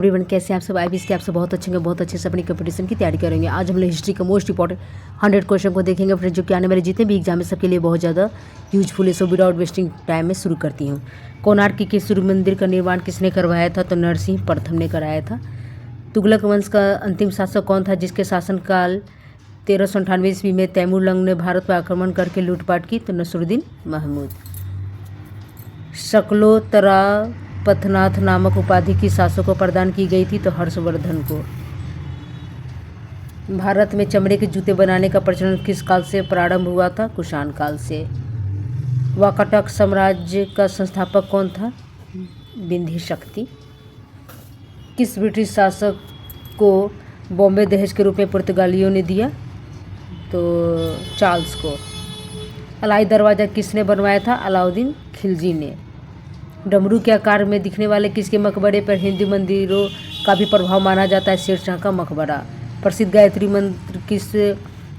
Everyone, कैसे हैं आप सब। आईबीएस के आप सब बहुत अच्छे होंगे, बहुत अच्छे से अपनी कंपटीशन की तैयारी करेंगे। आज हम लोग हिस्ट्री का मोस्ट इंपॉर्टेंट 100 क्वेश्चन को देखेंगे फ्रेंड्स, जो कि आने वाले जितने भी एग्जाम है सबके लिए बहुत ज़्यादा यूजफुल है। सो विदाउट वेस्टिंग टाइम में शुरू करती हूँ। कोणार्क के सूर्य मंदिर का निर्माण किसने करवाया था? तो नरसिंह प्रथम ने कराया था। तुगलक वंश का अंतिम शासक कौन था जिसके शासनकाल 1398 ईस्वी में तैमूरलंग ने भारत पर आक्रमण करके लूटपाट की? तो नसरुद्दीन महमूद। शकलोत्तरा पथनाथ नामक उपाधि किस शासक को प्रदान की गई थी? तो हर्षवर्धन को। भारत में चमड़े के जूते बनाने का प्रचलन किस काल से प्रारंभ हुआ था? कुषाण काल से। वाकाटक साम्राज्य का संस्थापक कौन था? बिंदी शक्ति। किस ब्रिटिश शासक को बॉम्बे दहेज के रूप में पुर्तगालियों ने दिया? तो चार्ल्स को। अलाई दरवाज़ा किसने बनवाया था? अलाउद्दीन खिलजी ने। डमरू के आकार में दिखने वाले किसके मकबरे पर हिंदू मंदिरों का भी प्रभाव माना जाता है? शेरशाह का मकबरा। प्रसिद्ध गायत्री मंत्र किस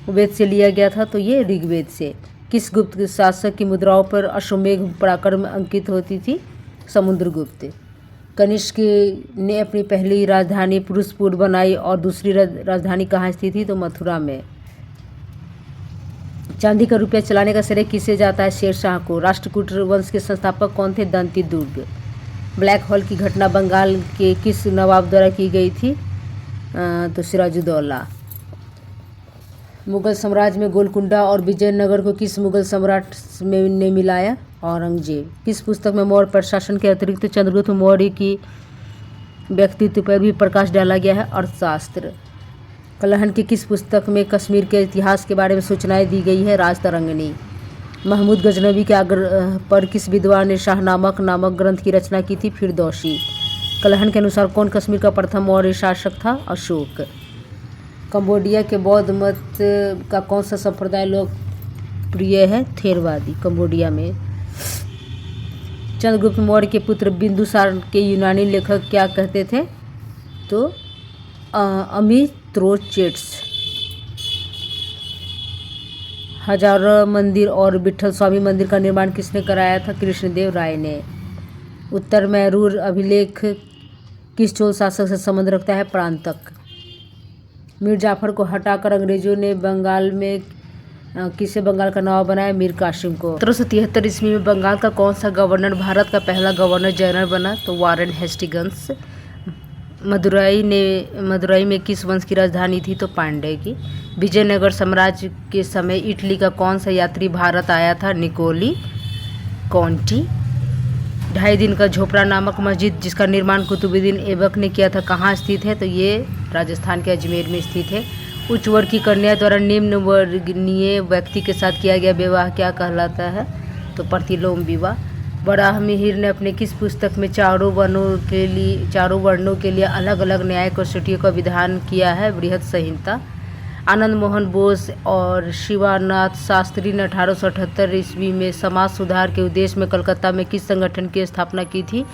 वेद से लिया गया था? तो ये ऋग्वेद से। किस गुप्त शासक की मुद्राओं पर अश्वमेघ पराक्रम अंकित होती थी? समुद्रगुप्त। कनिष्क ने अपनी पहली राजधानी पुरुषपुर बनाई और दूसरी राजधानी कहाँ स्थित थी? तो मथुरा में। चांदी का रुपया चलाने का श्रेय किसे जाता है? शेरशाह को। राष्ट्रकूट वंश के संस्थापक कौन थे? दंती दुर्ग। ब्लैक होल की घटना बंगाल के किस नवाब द्वारा की गई थी? तो सिराजुद्दौला। मुगल साम्राज्य में गोलकुंडा और विजयनगर को किस मुगल सम्राट ने मिलाया? औरंगजेब। किस पुस्तक में मौर्य प्रशासन के अतिरिक्त चंद्रगुप्त मौर्य की व्यक्तित्व पर भी प्रकाश डाला गया है? अर्थशास्त्र। कलहन की किस पुस्तक में कश्मीर के इतिहास के बारे में सूचनाएं दी गई है? राजतरंगिणी। महमूद गजनवी के आग्रह पर किस विद्वान ने शाहनामक नामक ग्रंथ की रचना की थी? फिरदौसी। कलहन के अनुसार कौन कश्मीर का प्रथम मौर्य शासक था? अशोक। कंबोडिया के बौद्ध मत का कौन सा संप्रदाय लोकप्रिय है? थेरवादी। कंबोडिया में। चंद्रगुप्त मौर्य के पुत्र बिंदुसार के यूनानी लेखक क्या कहते थे? तो अमित्रोचेट्स। हजारा मंदिर और विठल स्वामी मंदिर का निर्माण किसने कराया था? कृष्णदेव राय ने। उत्तर मैरूर अभिलेख किस चोल शासक से संबंध रखता है? प्रांतक। मीर जाफर को हटाकर अंग्रेजों ने बंगाल में किसे बंगाल का नवाब बनाया? मीर कासिम को। 1773 ईस्वी में बंगाल का कौन सा गवर्नर भारत का पहला गवर्नर जनरल बना? तो वारेन हेस्टिंग्स। मदुरई में किस वंश की राजधानी थी? तो पांड्य की। विजयनगर साम्राज्य के समय इटली का कौन सा यात्री भारत आया था? निकोली कॉन्टी। 2.5 दिन का झोपड़ा नामक मस्जिद जिसका निर्माण कुतुबुद्दीन ऐबक ने किया था कहाँ स्थित है? तो ये राजस्थान के अजमेर में स्थित है। उच्च वर्ग की कन्या द्वारा निम्न वर्गीय व्यक्ति के साथ किया गया विवाह क्या कहलाता है? तो प्रतिलोम विवाह। वराहमिहिर ने अपने किस पुस्तक में चारों वर्णों के लिए अलग अलग न्याय कसौटियों का विधान किया है? बृहद संहिता। आनंद मोहन बोस और शिवानाथ शास्त्री ने 1878 ईस्वी में समाज सुधार के उद्देश्य में कलकत्ता में किस संगठन की स्थापना की थी?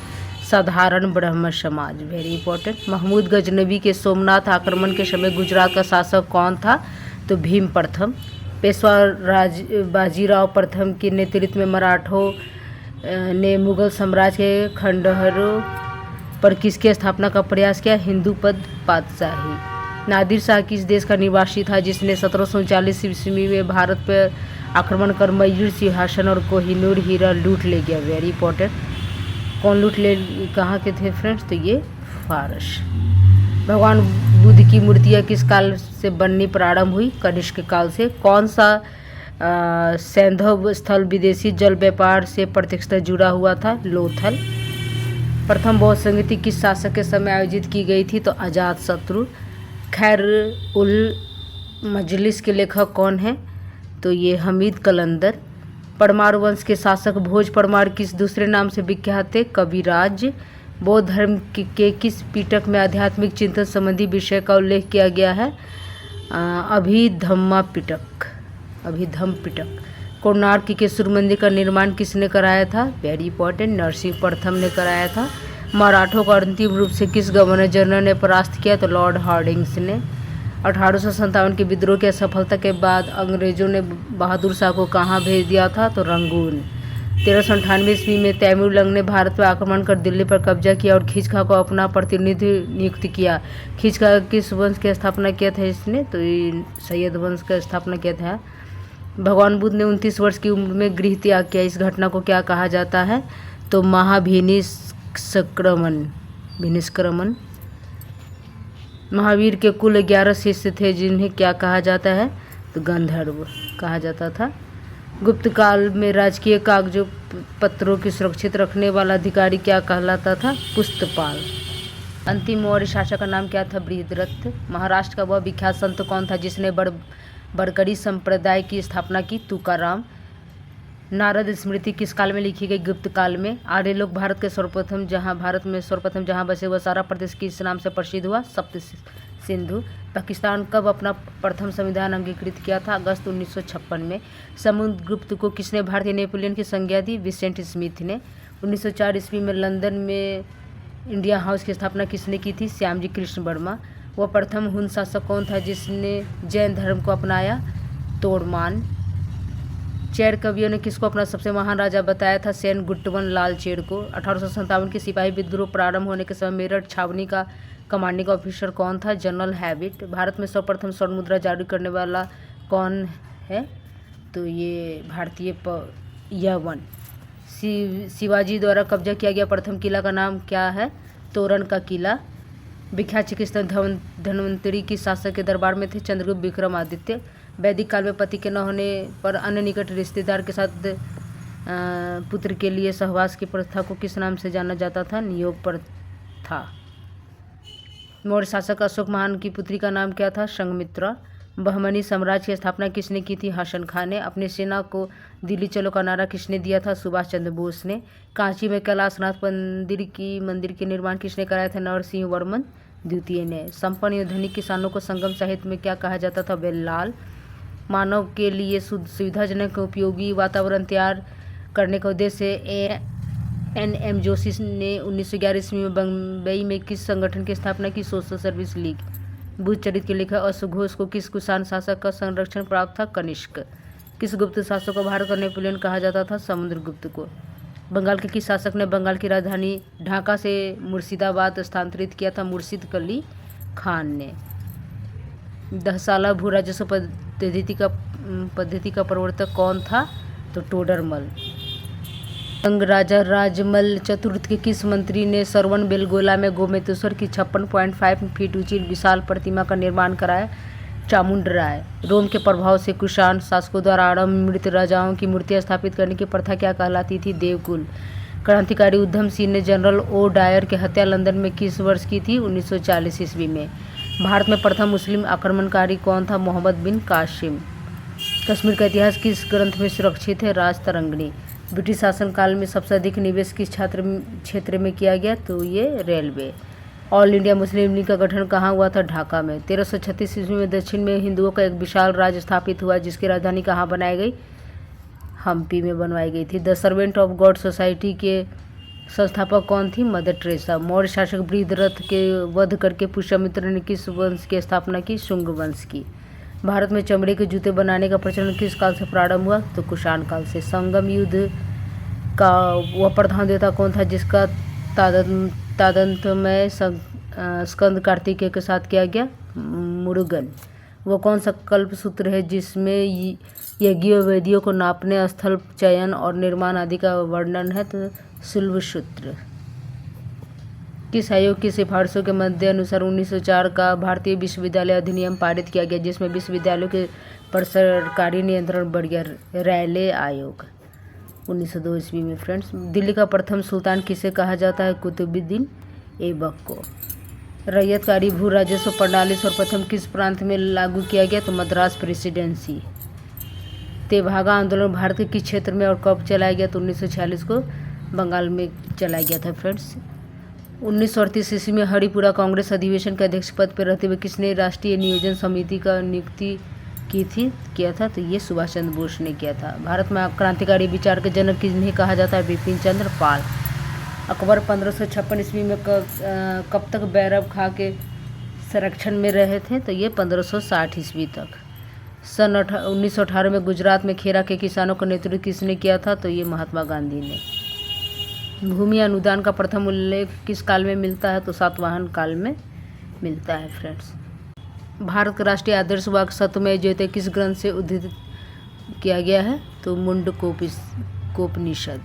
साधारण ब्रह्म समाज। Very important. महमूद गजनवी के सोमनाथ आक्रमण के समय गुजरात का शासक कौन था? तो भीम प्रथम। पेशवा बाजीराव प्रथम के नेतृत्व में मराठों ने मुगल साम्राज्य के खंडहरों पर किसकी स्थापना का प्रयास किया? हिंदू पद पातशाही। नादिर शाह किस देश का निवासी था जिसने 1739 ईस्वी में भारत पर आक्रमण कर मयूर सिंहासन और कोहिनूर हीरा लूट ले गया? Very important. कौन लूट ले कहाँ के थे फ्रेंड्स? तो ये फारस। भगवान बुद्ध की मूर्तियाँ किस काल से बननी प्रारंभ हुई? कनिष्क काल से। कौन सा सैंधव स्थल विदेशी जल व्यापार से प्रत्यक्षतः जुड़ा हुआ था? लोथल। प्रथम बौद्ध संगीति किस शासक के समय आयोजित की गई थी? तो अजातशत्रु। खैर उल मजलिस के लेखक कौन है? तो ये हमीद कलंदर। परमार वंश के शासक भोज परमार किस दूसरे नाम से विख्यात थे? कविराज। बौद्ध धर्म के किस पिटक में आध्यात्मिक चिंतन संबंधी विषय का उल्लेख किया गया है? अभिधम्मा पिटक। अभिधम पिटक। कोणार्क के सूर्य मंदिर का निर्माण किसने कराया था? Very important. नरसिंह प्रथम ने कराया था। मराठों को अंतिम रूप से किस गवर्नर जनरल ने परास्त किया? तो लॉर्ड हार्डिंग्स ने। 1857 के विद्रोह की असफलता के बाद अंग्रेजों ने बहादुर शाह को कहाँ भेज दिया था? तो रंगून। 1398 ईस्वी में तैमूरलंग ने भारत पर आक्रमण कर दिल्ली पर कब्जा किया और खिजखा को अपना प्रतिनिधि नियुक्त किया। खिजखा किस वंश की स्थापना किया था इसने? तो ये सैयद वंश का स्थापना किया था। भगवान बुद्ध ने 29 वर्ष की उम्र में गृह त्याग किया। इस घटना को क्या कहा जाता है? तो महाभिनिष्क्रमण। महावीर के कुल 11 शिष्य थे जिन्हें क्या कहा जाता है? तो गंधर्व कहा जाता था। गुप्त काल में राजकीय कागजों पत्रों की सुरक्षित रखने वाला अधिकारी क्या कहलाता था? पुस्तपाल। अंतिम मौर्य शासक का नाम क्या था? बृहद्रथ। महाराष्ट्र का वह विख्यात संत कौन था जिसने बरकड़ी संप्रदाय की स्थापना की? तुकाराम। नारद स्मृति किस काल में लिखी गई? गुप्त काल में। आर्य लोग भारत में सर्वप्रथम जहाँ बसे वह सारा प्रदेश किस नाम से प्रसिद्ध हुआ? सप्त सिंधु। पाकिस्तान कब अपना प्रथम संविधान अंगीकृत किया था? अगस्त 1956 में। समुद्रगुप्त को किसने भारतीय नेपोलियन की संज्ञा दी? विंसेंट स्मिथ ने। 1904 ईस्वी में लंदन में इंडिया हाउस की स्थापना किसने की थी? श्यामजी कृष्ण वर्मा। वह प्रथम हुन शासक कौन था जिसने जैन धर्म को अपनाया? तोड़मान। चेर कवियों ने किसको अपना सबसे महान राजा बताया था? सेन गुट्टवन लाल चेर को। 1857 के सिपाही विद्रोह प्रारंभ होने के समय मेरठ छावनी का कमांडिंग ऑफिसर कौन था? General habit. भारत में सर्वप्रथम स्वर्ण मुद्रा जारी करने वाला कौन है? तो ये भारतीय यवन। शिवाजी द्वारा कब्जा किया गया प्रथम किला का नाम क्या है? तोरण का किला। विख्यात चिकित्सक धन्वंतरी की शासक के दरबार में थे? चंद्रगुप्त विक्रमादित्य। वैदिक काल में पति के न होने पर अन्य निकट रिश्तेदार के साथ पुत्र के लिए सहवास की प्रथा को किस नाम से जाना जाता था? नियोग प्रथा। मौर्य शासक अशोक महान की पुत्री का नाम क्या था? संघमित्रा। बहमनी साम्राज्य की स्थापना किसने की थी? हसन खान ने। अपनी सेना को दिल्ली चलो का नारा किसने दिया था? सुभाष चंद्र बोस ने। कांची में कैलाशनाथ मंदिर के निर्माण किसने कराया था? नरसिंह वर्मन द्वितीय ने। संपन्न या धनिक किसानों को संगम साहित्य में क्या कहा जाता था? बेल्लाल। मानव के लिए सुविधाजनक उपयोगी वातावरण तैयार करने का उद्देश्य NM जोशी ने 1911 ईस्वी में बम्बई में किस संगठन की स्थापना की? Social service league. बुद्ध चरित्र के लेखक अश्वघोष को किस कुषाण शासक का संरक्षण प्राप्त था? कनिष्क। किस गुप्त शासक को भारत का नेपोलियन कहा जाता था? समुद्रगुप्त को। बंगाल के किस शासक ने बंगाल की राजधानी ढाका से मुर्शिदाबाद स्थानांतरित किया था? मुर्शिद कुली खान ने। 10 साला भू राजस्व पद्धति का प्रवर्तक कौन था? तो टोडरमल। अंग राजा राजमल चतुर्थ के किस मंत्री ने श्रवण बेलगोला में गोमेतेश्वर की 56.5 फीट ऊंची विशाल प्रतिमा का निर्माण कराया? चामुंडराय। रोम के प्रभाव से कुषाण शासकों द्वारा आरंभ मृत राजाओं की मूर्तियां स्थापित करने की प्रथा क्या कहलाती थी? देवकुल। क्रांतिकारी उधम सिंह ने जनरल ओ डायर की हत्या लंदन में किस वर्ष की थी? 1940 ईस्वी में। भारत में प्रथम मुस्लिम आक्रमणकारी कौन था? मोहम्मद बिन कासिम। कश्मीर का इतिहास किस ग्रंथ में सुरक्षित है? राजतरंगिणी। ब्रिटिश शासनकाल में सबसे अधिक निवेश किस क्षेत्र में किया गया? तो ये railway. All India Muslim league का गठन कहाँ हुआ था? ढाका में। 1336 ईस्वी में दक्षिण में हिंदुओं का एक विशाल राज्य स्थापित हुआ जिसकी राजधानी कहाँ बनाई गई? हम्पी में बनवाई गई थी। The servant of God society के संस्थापक कौन थी? Mother Teresa. मौर्य शासक बृहद्रथ के वध करके पुष्यमित्र ने किस वंश की स्थापना की? शुंग वंश की। भारत में चमड़े के जूते बनाने का प्रचलन किस काल से प्रारंभ हुआ? तो कुषाण काल से। संगम युद्ध का वह प्रधान देवता कौन था जिसका तादंतमय स्कंद कार्तिकेय के साथ किया गया? मुरुगन। वह कौन सा कल्प सूत्र है जिसमें यज्ञों वेदियों को नापने, स्थल चयन और निर्माण आदि का वर्णन है? तो शुल्ब सूत्र। किस आयोग की सिफारिशों के मध्य अनुसार 1904 का भारतीय विश्वविद्यालय अधिनियम पारित किया गया जिसमें विश्वविद्यालयों के पर सरकारी नियंत्रण बढ़ गया? रैले आयोग। 1902 ईस्वी में। फ्रेंड्स, दिल्ली का प्रथम सुल्तान किसे कहा जाता है? कुतुबुद्दीन ऐबक को। रैयतकारी भू राजस्व प्रणाली सर्वप्रथम किस प्रांत में लागू किया गया? तो मद्रास प्रेसिडेंसी। तेभागा आंदोलन भारत के किस क्षेत्र में और कब चलाया गया? तो 1946 को बंगाल में चलाया गया था। फ्रेंड्स, 1938 ईस्वी में हरिपुरा कांग्रेस अधिवेशन के अध्यक्ष पद पर रहते हुए किसने राष्ट्रीय नियोजन समिति का नियुक्ति किया था? तो ये सुभाष चंद्र बोस ने किया था। भारत में क्रांतिकारी विचार के जनक किन्हें कहा जाता है? बिपिन चंद्र पाल। अकबर 1556 ईस्वी में कब तक बैरब खां के संरक्षण में रहे थे? तो ये 1560 ईस्वी तक। सन 1918 में गुजरात में खेरा के किसानों का नेतृत्व किसने किया था? तो ये महात्मा गांधी ने। भूमि अनुदान का प्रथम उल्लेख किस काल में मिलता है? तो सातवाहन काल में मिलता है फ्रेंड्स। भारत का राष्ट्रीय आदर्श वाक्य सत्यमेव जयते किस ग्रंथ से उद्धृत किया गया है? तो मुंडकोपनिषद।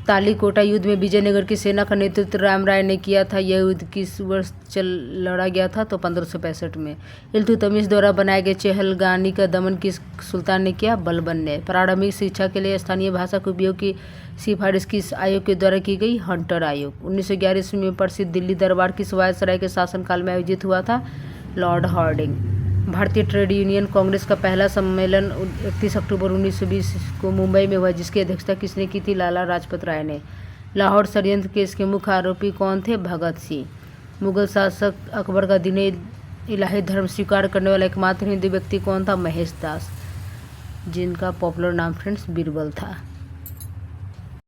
तालीकोटा युद्ध में विजयनगर की सेना का नेतृत्व राम राय ने किया था। यह युद्ध किस वर्ष लड़ा गया था? तो 1565 में। इल्तुतमिश द्वारा बनाए गए चहलगानी का दमन किस सुल्तान ने किया? बलबन ने। प्रारंभिक शिक्षा के लिए स्थानीय भाषा के उपयोग की सिफारिश किस आयोग के द्वारा की गई? हंटर आयोग। 1911 ईस्वी में प्रसिद्ध दिल्ली दरबार किस वायसराय के शासनकाल में आयोजित हुआ था? Lord Hardinge. भारतीय ट्रेड यूनियन कांग्रेस का पहला सम्मेलन 31 अक्टूबर 1920 को मुंबई में हुआ, जिसकी अध्यक्षता किसने की थी? लाला लाजपत राय ने। लाहौर षड्यंत्र केस के मुख्य आरोपी कौन थे? भगत सिंह। मुगल शासक अकबर का दीन इलाही धर्म स्वीकार करने वाला एकमात्र हिंदू व्यक्ति कौन था? महेश दास, जिनका पॉपुलर नाम फ्रेंड्स बीरबल था।